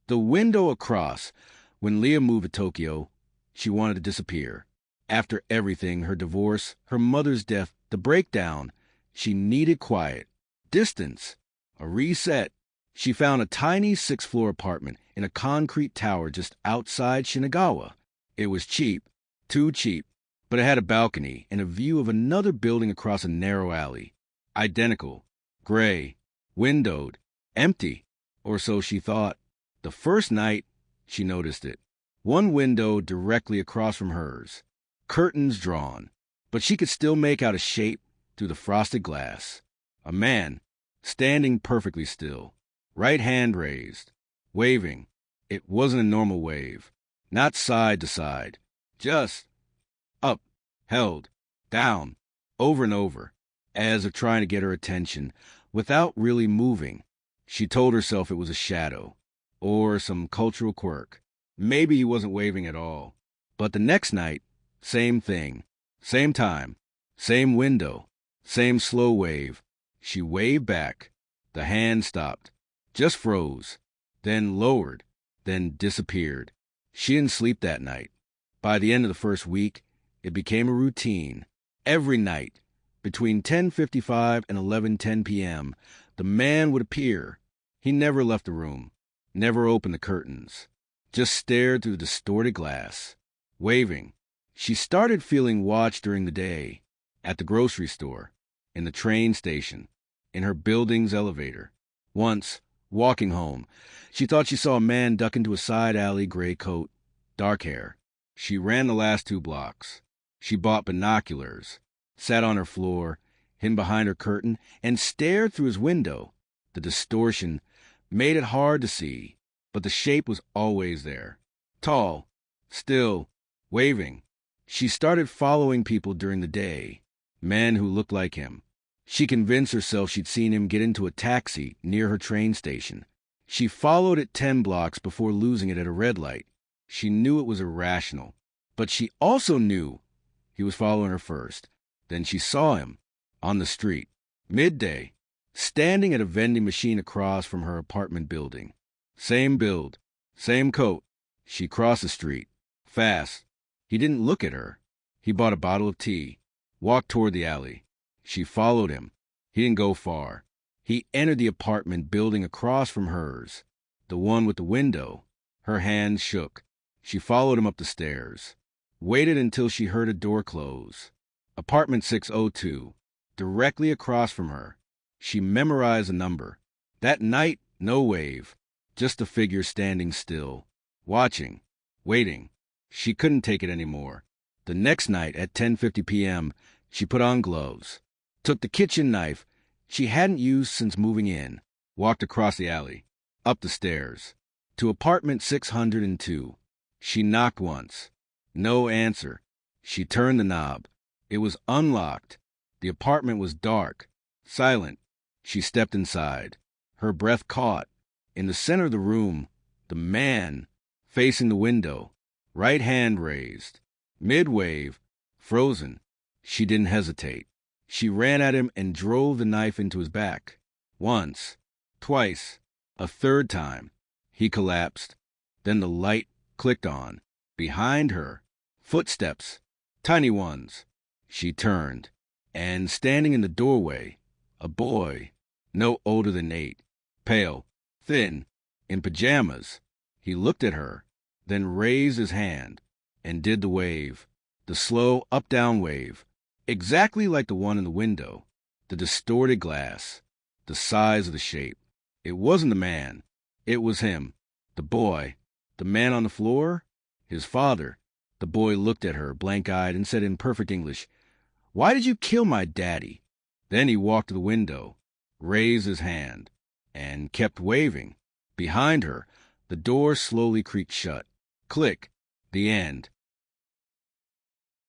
The window across. When Leah moved to Tokyo, she wanted to disappear. After everything, her divorce, her mother's death, the breakdown, she needed quiet, distance, a reset. She found a tiny 6th-floor apartment in a concrete tower just outside Shinagawa. It was cheap, too cheap, but it had a balcony and a view of another building across a narrow alley. Identical, gray, windowed, empty, or so she thought. The first night, she noticed it. One window directly across from hers, curtains drawn, but she could still make out a shape through the frosted glass. A man, standing perfectly still, right hand raised, waving. It wasn't a normal wave, not side to side, just up, held, down, over and over, as if trying to get her attention, without really moving. She told herself it was a shadow, or some cultural quirk. Maybe he wasn't waving at all. But the next night, same thing, same time, same window, same slow wave. She waved back. The hand stopped, just froze, then lowered, then disappeared. She didn't sleep that night. By the end of the first week, it became a routine. Every night, between 10:55 and 11:10 p.m., the man would appear. He never left the room, never opened the curtains, just stared through the distorted glass, waving. She started feeling watched during the day, at the grocery store, in the train station, in her building's elevator. Once, walking home, she thought she saw a man duck into a side alley, gray coat, dark hair. She ran the last 2 blocks. She bought binoculars, sat on her floor, hid behind her curtain, and stared through his window. The distortion made it hard to see, but the shape was always there. Tall, still, waving. She started following people during the day, men who looked like him. She convinced herself she'd seen him get into a taxi near her train station. She followed it 10 blocks before losing it at a red light. She knew it was irrational, but she also knew he was following her first. Then she saw him on the street, midday, standing at a vending machine across from her apartment building. Same build, same coat. She crossed the street, fast. He didn't look at her. He bought a bottle of tea, walked toward the alley. She followed him. He didn't go far. He entered the apartment building across from hers, the one with the window. Her hands shook. She followed him up the stairs, waited until she heard a door close. Apartment 602, directly across from her. She memorized the number. That night, no wave, just a figure standing still, watching, waiting. She couldn't take it anymore. The next night at 10:50 p.m., she put on gloves, took the kitchen knife she hadn't used since moving in, walked across the alley, up the stairs, to apartment 602. She knocked once. No answer. She turned the knob. It was unlocked. The apartment was dark, silent. She stepped inside. Her breath caught. In the center of the room, the man, facing the window, right hand raised, mid-wave, frozen. She didn't hesitate. She ran at him and drove the knife into his back. Once, twice, a third time. He collapsed. Then the light clicked on. Behind her, footsteps, tiny ones. She turned, and standing in the doorway, a boy, no older than 8, pale, thin, in pajamas. He looked at her, then raised his hand and did the wave, the slow up-down wave, exactly like the one in the window, the distorted glass, the size of the shape. It wasn't the man. It was him, the boy, the man on the floor, his father. The boy looked at her, blank-eyed, and said in perfect English, "Why did you kill my daddy?" Then he walked to the window, raised his hand, and kept waving. Behind her, the door slowly creaked shut. Click. The end.